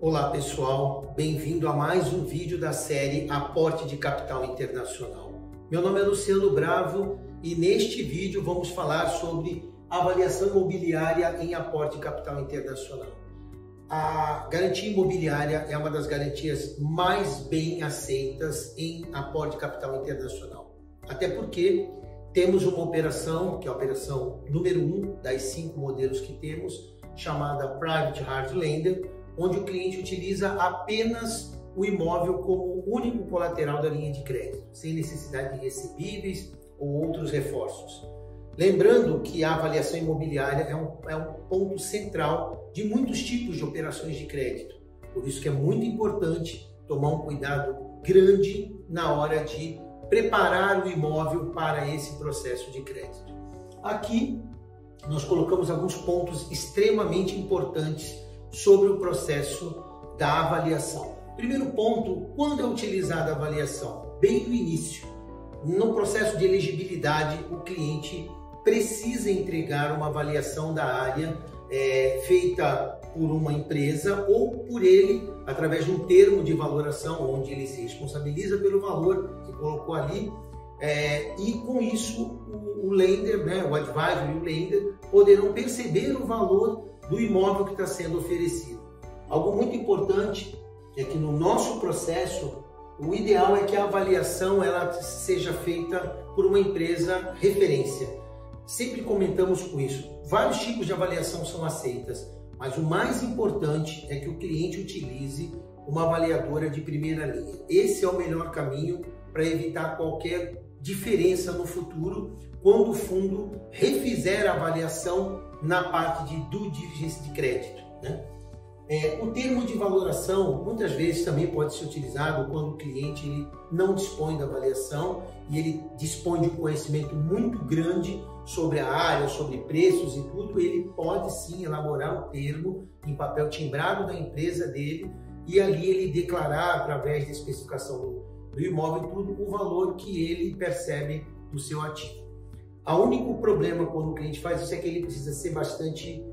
Olá pessoal, bem-vindo a mais um vídeo da série Aporte de Capital Internacional. Meu nome é Luciano Bravo e neste vídeo vamos falar sobre avaliação imobiliária em aporte de capital internacional. A garantia imobiliária é uma das garantias mais bem aceitas em aporte de capital internacional. Até porque temos uma operação, que é a operação número 1 das 5 modelos que temos, chamada Private Hard Lender, onde o cliente utiliza apenas o imóvel como único colateral da linha de crédito, sem necessidade de recebíveis ou outros reforços. Lembrando que a avaliação imobiliária é um ponto central de muitos tipos de operações de crédito. Por isso que é muito importante tomar um cuidado grande na hora de preparar o imóvel para esse processo de crédito. Aqui nós colocamos alguns pontos extremamente importantes sobre o processo da avaliação. Primeiro ponto, quando é utilizada a avaliação? Bem no início. No processo de elegibilidade, o cliente precisa entregar uma avaliação da área feita por uma empresa ou por ele, através de um termo de valoração, onde ele se responsabiliza pelo valor que colocou ali, e com isso o lender, o advisor e o lender poderão perceber o valor do imóvel que está sendo oferecido. Algo muito importante é que no nosso processo, o ideal é que a avaliação ela seja feita por uma empresa referência. Sempre comentamos com isso. Vários tipos de avaliação são aceitas, mas o mais importante é que o cliente utilize uma avaliadora de primeira linha. Esse é o melhor caminho para evitar qualquer diferença no futuro, quando o fundo refizer a avaliação na parte de due diligence de crédito, né? O termo de valoração muitas vezes também pode ser utilizado quando o cliente ele não dispõe da avaliação e ele dispõe de um conhecimento muito grande sobre a área, sobre preços e tudo. Ele pode sim elaborar um termo em papel timbrado da empresa dele e ali ele declarar, através da especificação do imóvel, tudo o valor que ele percebe do seu ativo. O único problema quando o cliente faz isso é que ele precisa ser bastante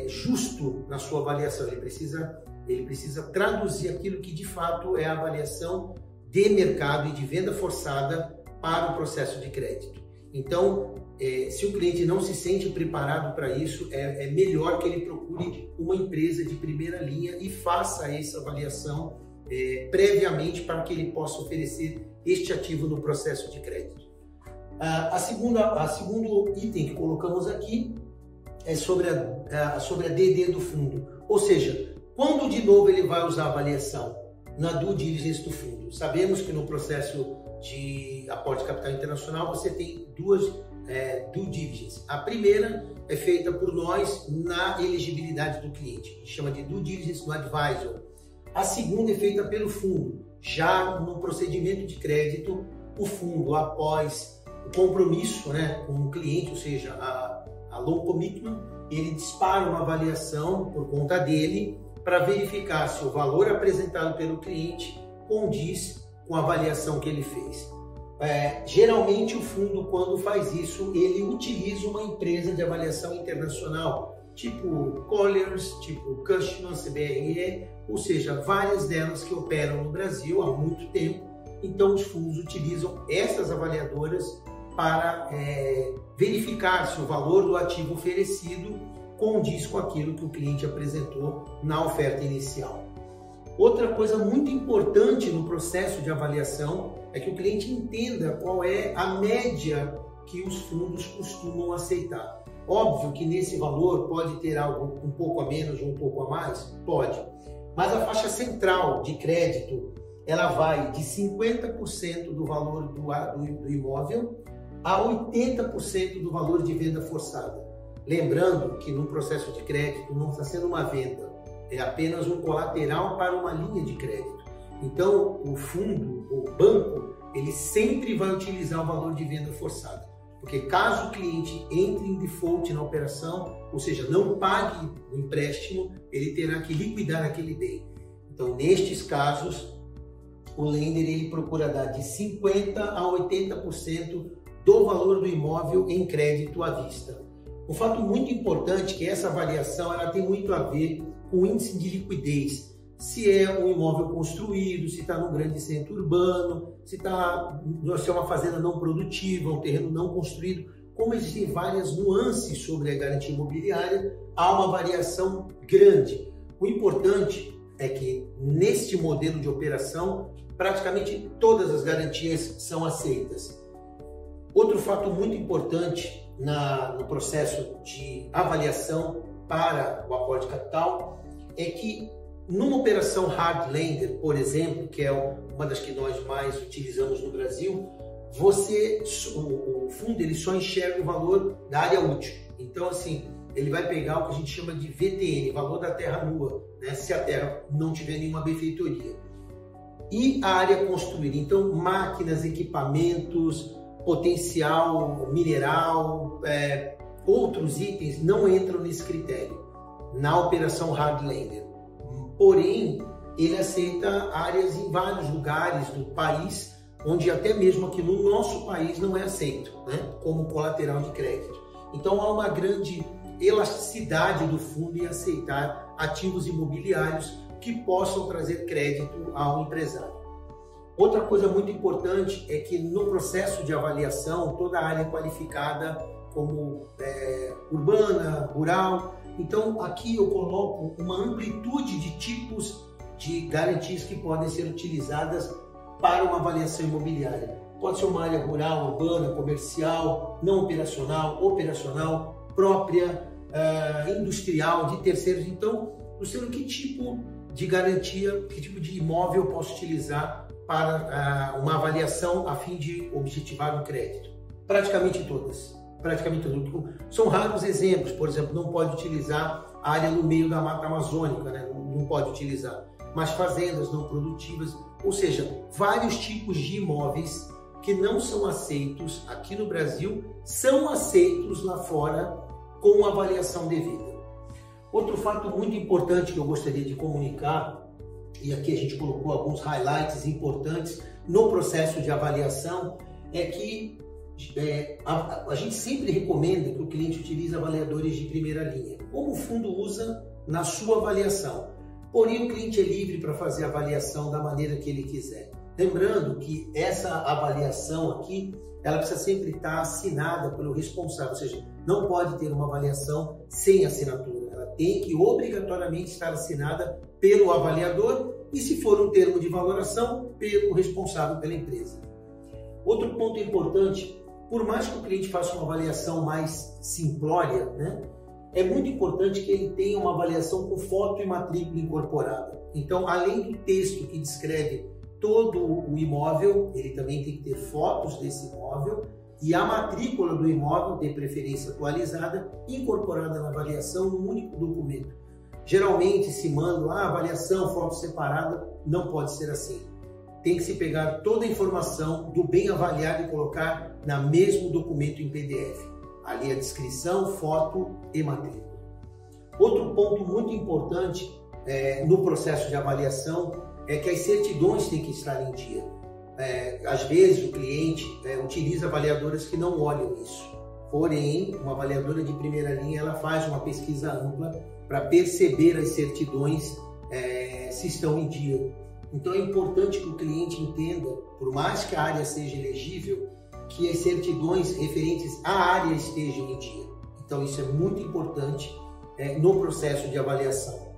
justo na sua avaliação. Ele precisa traduzir aquilo que de fato é a avaliação de mercado e de venda forçada para o processo de crédito. Então, se o cliente não se sente preparado para isso, é melhor que ele procure uma empresa de primeira linha e faça essa avaliação previamente para que ele possa oferecer este ativo no processo de crédito. Segundo item que colocamos aqui é sobre a DD do fundo, ou seja, quando de novo ele vai usar a avaliação? Na due diligence do fundo. Sabemos que no processo de aporte de capital internacional você tem duas due diligence. A primeira é feita por nós na elegibilidade do cliente, a gente chama de due diligence do advisor. A segunda é feita pelo fundo, já no procedimento de crédito, o fundo, após o compromisso com o cliente, ou seja, a loan commitment, ele dispara uma avaliação por conta dele para verificar se o valor apresentado pelo cliente condiz com a avaliação que ele fez. Geralmente o fundo, quando faz isso, ele utiliza uma empresa de avaliação internacional, tipo Colliers, tipo Cushman, CBRE, ou seja, várias delas que operam no Brasil há muito tempo. Então os fundos utilizam essas avaliadoras para verificar se o valor do ativo oferecido condiz com aquilo que o cliente apresentou na oferta inicial. Outra coisa muito importante no processo de avaliação é que o cliente entenda qual é a média que os fundos costumam aceitar. Óbvio que nesse valor pode ter algo um pouco a menos ou um pouco a mais? Pode. Mas a faixa central de crédito ela vai de 50% do valor do imóvel a 80% do valor de venda forçada. Lembrando que no processo de crédito não está sendo uma venda, é apenas um colateral para uma linha de crédito. Então o fundo, o banco, ele sempre vai utilizar o valor de venda forçada. Porque caso o cliente entre em default na operação, ou seja, não pague o empréstimo, ele terá que liquidar aquele bem. Então, nestes casos, o lender ele procura dar de 50% a 80% do valor do imóvel em crédito à vista. Um fato muito importante é que essa avaliação ela tem muito a ver com o índice de liquidez. se é um imóvel construído, se está num grande centro urbano, se é uma fazenda não produtiva, um terreno não construído. Como existem várias nuances sobre a garantia imobiliária, há uma variação grande. O importante é que neste modelo de operação, praticamente todas as garantias são aceitas. Outro fato muito importante no processo de avaliação para o aporte de capital é que numa operação hard lender, por exemplo, que é uma das que nós mais utilizamos no Brasil, o fundo ele só enxerga o valor da área útil. Então, assim, ele vai pegar o que a gente chama de VTN, valor da terra nua, né, se a terra não tiver nenhuma benfeitoria. E a área construída, então máquinas, equipamentos, potencial mineral, outros itens não entram nesse critério na operação hard lender. Porém, ele aceita áreas em vários lugares do país, onde até mesmo aqui no nosso país não é aceito, né, como colateral de crédito. Então há uma grande elasticidade do fundo em aceitar ativos imobiliários que possam trazer crédito ao empresário. Outra coisa muito importante é que no processo de avaliação, toda a área é qualificada como urbana, rural. Então aqui eu coloco uma amplitude de tipos de garantias que podem ser utilizadas para uma avaliação imobiliária. Pode ser uma área rural, urbana, comercial, não operacional, operacional, própria, industrial, de terceiros. Então, Luciano, que tipo de garantia, que tipo de imóvel eu posso utilizar para uma avaliação a fim de objetivar um crédito? Praticamente todas. Praticamente todas. São raros exemplos, por exemplo, não pode utilizar a área no meio da mata amazônica, né? Não pode utilizar. Mas fazendas não produtivas, ou seja, vários tipos de imóveis que não são aceitos aqui no Brasil, são aceitos lá fora com avaliação devida. Outro fato muito importante que eu gostaria de comunicar, e aqui a gente colocou alguns highlights importantes no processo de avaliação, é que a gente sempre recomenda que o cliente utilize avaliadores de primeira linha, como o fundo usa na sua avaliação. Porém, o cliente é livre para fazer a avaliação da maneira que ele quiser. Lembrando que essa avaliação aqui, ela precisa sempre estar assinada pelo responsável, ou seja, não pode ter uma avaliação sem assinatura. Ela tem que obrigatoriamente estar assinada pelo avaliador e, se for um termo de valoração, pelo responsável pela empresa. Outro ponto importante, por mais que o cliente faça uma avaliação mais simplória, né, é muito importante que ele tenha uma avaliação com foto e matrícula incorporada. Então, além do texto que descreve todo o imóvel, ele também tem que ter fotos desse imóvel e a matrícula do imóvel, de preferência atualizada, incorporada na avaliação num único documento. Geralmente se manda avaliação, foto separada, não pode ser assim. Tem que se pegar toda a informação do bem avaliado e colocar no mesmo documento em PDF. Ali a descrição, foto e matrícula. Outro ponto muito importante no processo de avaliação é que as certidões têm que estar em dia. Às vezes o cliente utiliza avaliadoras que não olham isso. Porém, uma avaliadora de primeira linha ela faz uma pesquisa ampla para perceber as certidões se estão em dia. Então é importante que o cliente entenda, por mais que a área seja elegível, que as certidões referentes à área estejam em dia. Então isso é muito importante no processo de avaliação.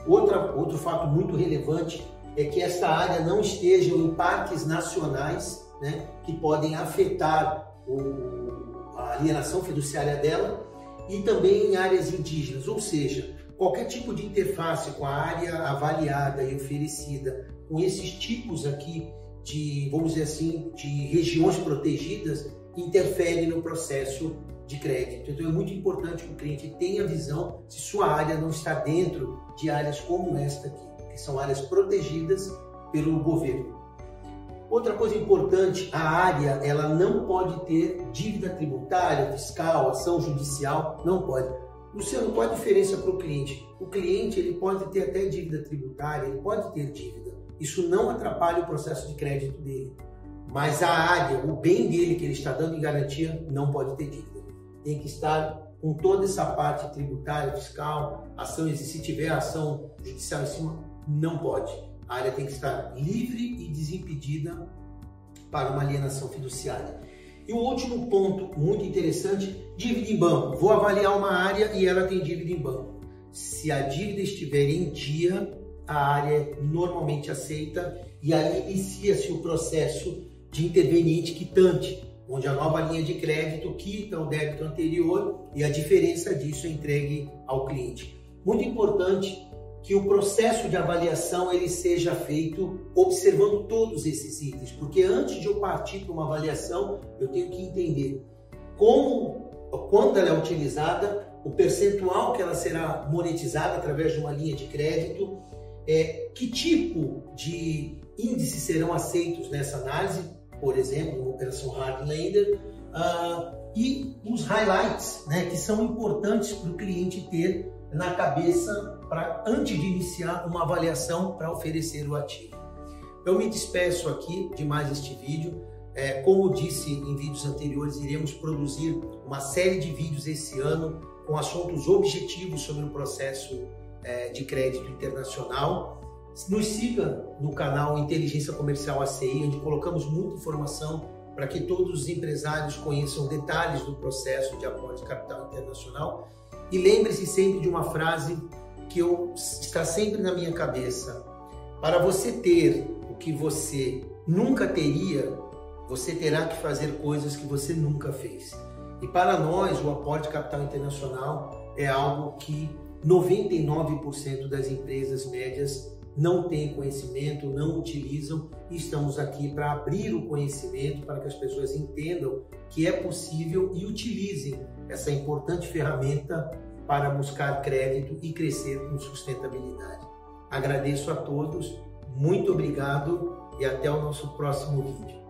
Outro fato muito relevante é que esta área não esteja em parques nacionais, né, que podem afetar a alienação fiduciária dela, e também em áreas indígenas, ou seja, qualquer tipo de interface com a área avaliada e oferecida, com esses tipos aqui de, vamos dizer assim, de regiões protegidas, interfere no processo de crédito. Então é muito importante que o cliente tenha visão se sua área não está dentro de áreas como esta aqui, que são áreas protegidas pelo governo. Outra coisa importante, a área ela não pode ter dívida tributária, fiscal, ação judicial, não pode. Luciano, qual a diferença para o cliente? O cliente ele pode ter até dívida tributária, ele pode ter dívida. Isso não atrapalha o processo de crédito dele. Mas a área, o bem dele que ele está dando em garantia, não pode ter dívida. Tem que estar com toda essa parte tributária, fiscal, ação, se tiver ação judicial em cima, Não pode. A área tem que estar livre e desimpedida para uma alienação fiduciária. E o último ponto muito interessante, dívida em banco. Vou avaliar uma área e ela tem dívida em banco. Se a dívida estiver em dia, a área é normalmente aceita e aí inicia-se o processo de interveniente quitante, onde a nova linha de crédito quita o débito anterior e a diferença disso é entregue ao cliente. Muito importante que o processo de avaliação ele seja feito observando todos esses itens, porque antes de eu partir para uma avaliação, eu tenho que entender quando ela é utilizada, o percentual que ela será monetizada através de uma linha de crédito, que tipo de índices serão aceitos nessa análise, por exemplo, uma operação hard lender, e os highlights, né, que são importantes para o cliente ter na cabeça antes de iniciar uma avaliação para oferecer o ativo. Eu me despeço aqui de mais este vídeo. Como disse em vídeos anteriores, iremos produzir uma série de vídeos esse ano com assuntos objetivos sobre o processo de crédito internacional. Nos siga no canal Inteligência Comercial ACI, onde colocamos muita informação para que todos os empresários conheçam detalhes do processo de aporte de capital internacional. E lembre-se sempre de uma frase que está sempre na minha cabeça. Para você ter o que você nunca teria, você terá que fazer coisas que você nunca fez. E para nós, o aporte de capital internacional é algo que 99% das empresas médias não têm conhecimento, não utilizam, e estamos aqui para abrir o conhecimento para que as pessoas entendam que é possível e utilizem essa importante ferramenta para buscar crédito e crescer com sustentabilidade. Agradeço a todos, muito obrigado e até o nosso próximo vídeo.